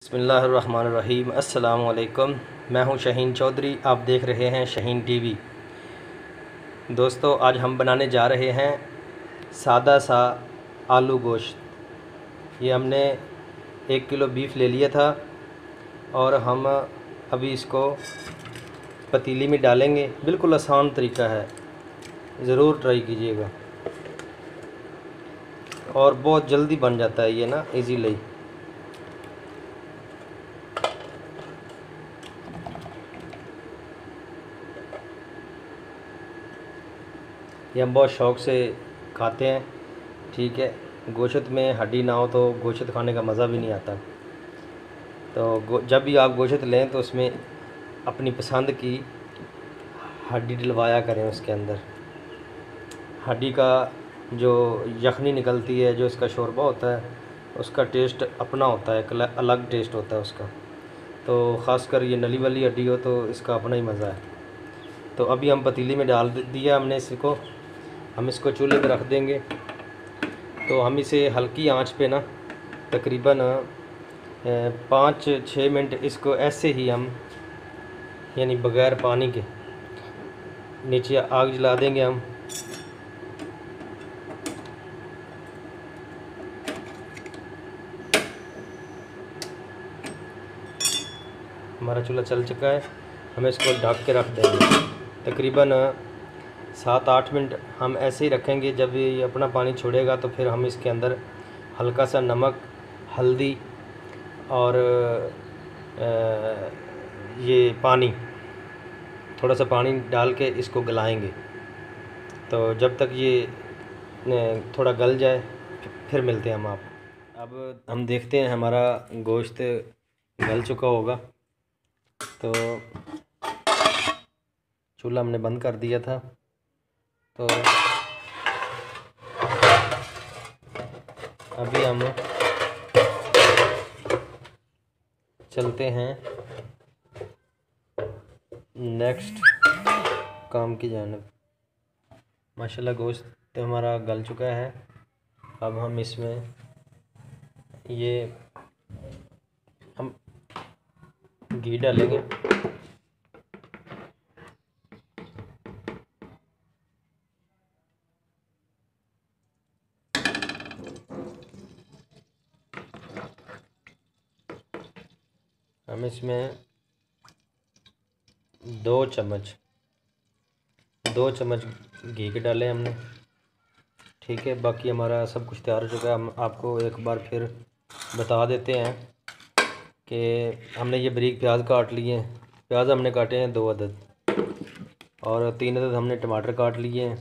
बिस्मिल्लाहिर्रहमानिर्रहीम। अस्सलाम वालेकुम। मैं हूं शहीन चौधरी, आप देख रहे हैं शहीन टीवी। दोस्तों, आज हम बनाने जा रहे हैं सादा सा आलू गोश्त। ये हमने 1 किलो बीफ ले लिया था और हम अभी इसको पतीली में डालेंगे। बिल्कुल आसान तरीका है, ज़रूर ट्राई कीजिएगा और बहुत जल्दी बन जाता है ये ना, इजीली। ये हम बहुत शौक़ से खाते हैं। ठीक है, गोश्त में हड्डी ना हो तो गोश्त खाने का मज़ा भी नहीं आता। तो जब भी आप गोश्त लें तो उसमें अपनी पसंद की हड्डी डलवाया करें। उसके अंदर हड्डी का जो यखनी निकलती है, जो इसका शोरबा होता है, उसका टेस्ट अपना होता है, एक अलग टेस्ट होता है उसका। तो ख़ासकर ये नली वाली हड्डी हो तो इसका अपना ही मज़ा है। तो अभी हम पतीली में डाल दिया हमने इसको। हम इसको चूल्हे पे रख देंगे। तो हम इसे हल्की आंच पे ना तकरीबन 5-6 मिनट इसको ऐसे ही हम, यानी बग़ैर पानी के, नीचे आग जला देंगे हम। हमारा चूल्हा चल चुका है, हम इसको ढक के रख देंगे। तकरीबन 7-8 मिनट हम ऐसे ही रखेंगे। जब ये अपना पानी छोड़ेगा तो फिर हम इसके अंदर हल्का सा नमक, हल्दी और ये पानी, थोड़ा सा पानी डाल के इसको गलाएंगे। तो जब तक ये थोड़ा गल जाए फिर मिलते हैं हम आप। अब हम देखते हैं हमारा गोश्त गल चुका होगा। तो चूल्हा हमने बंद कर दिया था। तो अभी हम चलते हैं नेक्स्ट काम की जानिब। माशाल्लाह गोश्त तो हमारा गल चुका है। अब हम इसमें ये हम घी डालेंगे। हम इसमें 2 चम्मच घी के डाले हमने। ठीक है, बाकी हमारा सब कुछ तैयार हो चुका है। हम आपको एक बार फिर बता देते हैं कि हमने ये बारीक प्याज काट लिए हैं। प्याज हमने काटे हैं 2 अदद और 3 अदद हमने टमाटर काट लिए हैं।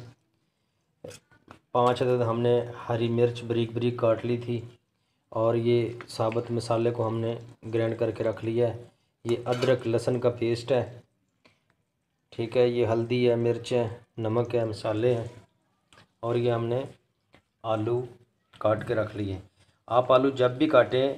5 अदद हमने हरी मिर्च बारीक बारीक काट ली थी और ये साबुत मसाले को हमने ग्राइंड करके रख लिया है। ये अदरक लहसुन का पेस्ट है। ठीक है, ये हल्दी है, मिर्च है, नमक है, मसाले हैं और ये हमने आलू काट के रख लिए। आप आलू जब भी काटें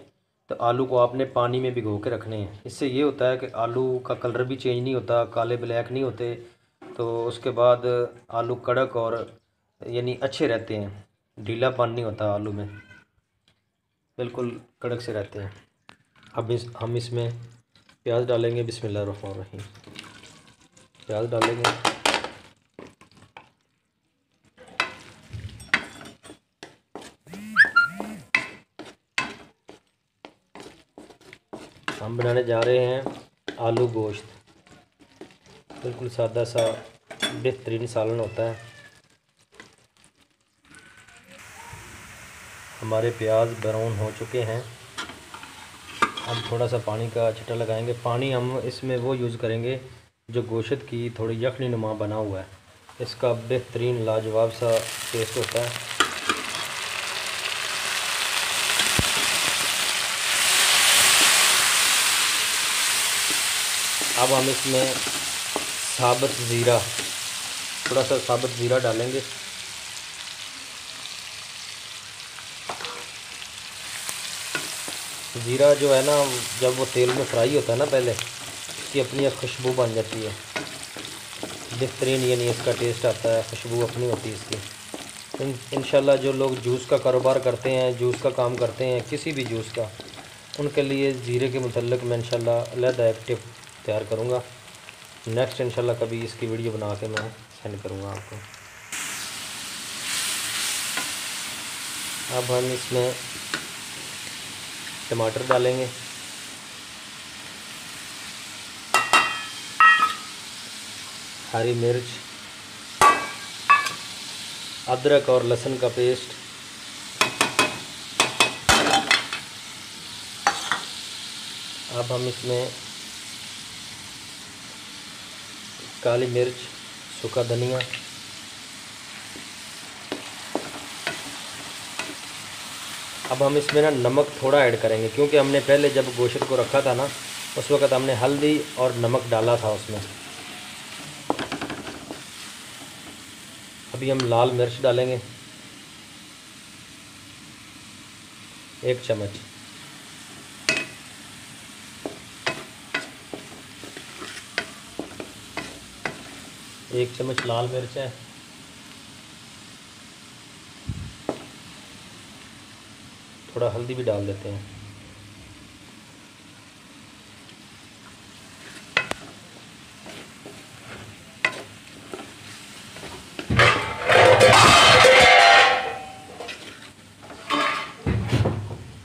तो आलू को आपने पानी में भिगो के रखने हैं। इससे ये होता है कि आलू का कलर भी चेंज नहीं होता, काले ब्लैक नहीं होते। तो उसके बाद आलू कड़क और यानी अच्छे रहते हैं, ढीलापन नहीं होता आलू में, बिल्कुल कड़क से रहते हैं। अब हम इसमें प्याज डालेंगे। बिस्मिल्लाहिर्रहमानिर्रहीम। प्याज डालेंगे। हम बनाने जा रहे हैं आलू गोश्त। बिल्कुल सादा सा बेहतरीन सालन होता है। हमारे प्याज ब्राउन हो चुके हैं। अब थोड़ा सा पानी का छींटा लगाएंगे। पानी हम इसमें वो यूज़ करेंगे जो गोश्त की थोड़ी यखनी नुमा बना हुआ है। इसका बेहतरीन लाजवाब सा टेस्ट होता है। अब हम इसमें साबुत ज़ीरा, थोड़ा सा साबुत ज़ीरा डालेंगे। ज़ीरा जो है ना, जब वो तेल में फ्राई होता है ना, पहले इसकी अपनी एक खुशबू बन जाती है बेहतरीन, यानी इसका टेस्ट आता है, खुशबू अपनी होती है इसकी। इंशाल्लाह जो लोग जूस का कारोबार करते हैं, जूस का काम करते हैं, किसी भी जूस का, उनके लिए ज़ीरे के मुतल्लिक़ मैं इंशाल्लाह अलग एक टिप तैयार करूँगा। नेक्स्ट इंशाल्लाह कभी इसकी वीडियो बना के मैं सेंड करूँगा आपको। अब हम इसमें टमाटर डालेंगे, हरी मिर्च, अदरक और लहसुन का पेस्ट, अब हम इसमें काली मिर्च, सूखा धनिया, अब हम इसमें ना नमक थोड़ा ऐड करेंगे, क्योंकि हमने पहले जब गोश्त को रखा था ना उस वक़्त हमने हल्दी और नमक डाला था उसमें। अभी हम लाल मिर्च डालेंगे 1 चम्मच, एक चम्मच लाल मिर्च है, थोड़ा हल्दी भी डाल देते हैं।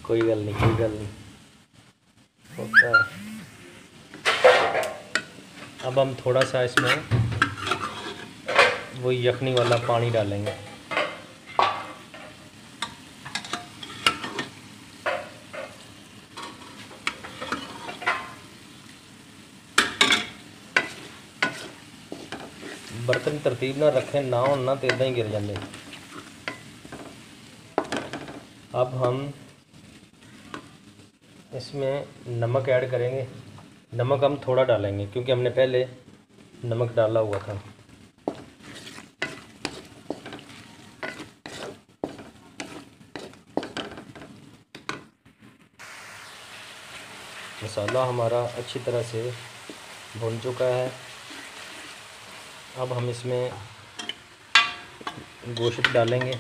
कोई गल नहीं होता है। अब हम थोड़ा सा इसमें वो यखनी वाला पानी डालेंगे। बर्तन तरतीब ना रखें, ना हो ना तो इदा ही गिर जाते। अब हम इसमें नमक ऐड करेंगे। नमक हम थोड़ा डालेंगे क्योंकि हमने पहले नमक डाला हुआ था। मसाला हमारा अच्छी तरह से भुन चुका है। अब हम इसमें गोश्त डालेंगे।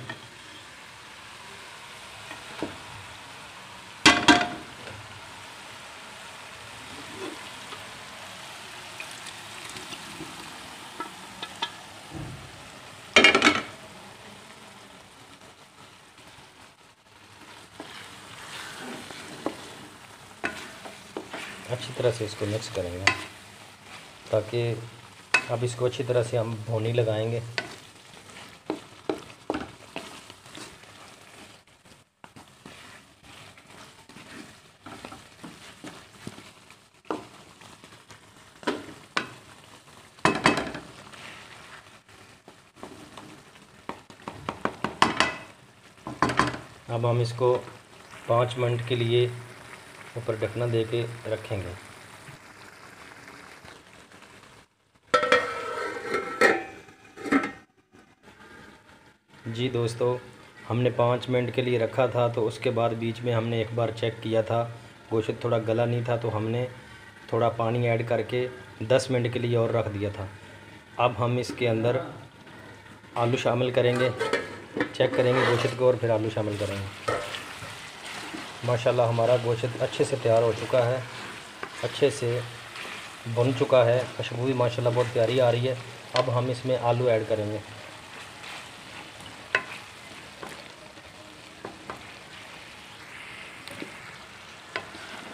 अच्छी तरह से इसको मिक्स करेंगे ताकि अब इसको अच्छी तरह से हम भुनी लगाएंगे। अब हम इसको 5 मिनट के लिए ऊपर ढकना दे के रखेंगे। जी दोस्तों, हमने 5 मिनट के लिए रखा था, तो उसके बाद बीच में हमने एक बार चेक किया था, गोश्त थोड़ा गला नहीं था, तो हमने थोड़ा पानी ऐड करके 10 मिनट के लिए और रख दिया था। अब हम इसके अंदर आलू शामिल करेंगे, चेक करेंगे गोश्त को और फिर आलू शामिल करेंगे। माशाल्लाह हमारा गोश्त अच्छे से तैयार हो चुका है, अच्छे से भुन चुका है, खुशबू भी माशाल्लाह बहुत प्यारी आ रही है। अब हम इसमें आलू ऐड करेंगे।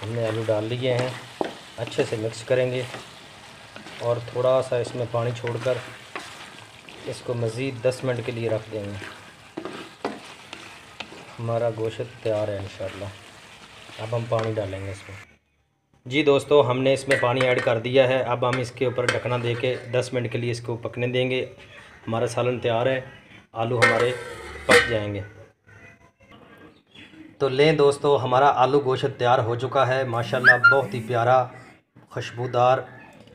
हमने आलू डाल लिए हैं, अच्छे से मिक्स करेंगे और थोड़ा सा इसमें पानी छोड़कर इसको मज़ीद 10 मिनट के लिए रख देंगे। हमारा गोश्त तैयार है इंशाअल्लाह। अब हम पानी डालेंगे इसमें। जी दोस्तों, हमने इसमें पानी ऐड कर दिया है। अब हम इसके ऊपर ढकना दे के 10 मिनट के लिए इसको पकने देंगे। हमारा सालन तैयार है, आलू हमारे पक जाएंगे। तो लें दोस्तों, हमारा आलू गोश्त तैयार हो चुका है माशाल्लाह, बहुत ही प्यारा, खुशबूदार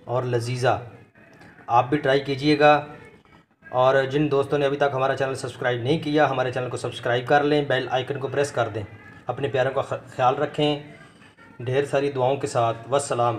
और लजीज़ा। आप भी ट्राई कीजिएगा। और जिन दोस्तों ने अभी तक हमारा चैनल सब्सक्राइब नहीं किया, हमारे चैनल को सब्सक्राइब कर लें, बेल आइकन को प्रेस कर दें। अपने प्यारों का ख्याल रखें। ढेर सारी दुआओं के साथ। वस्सलाम।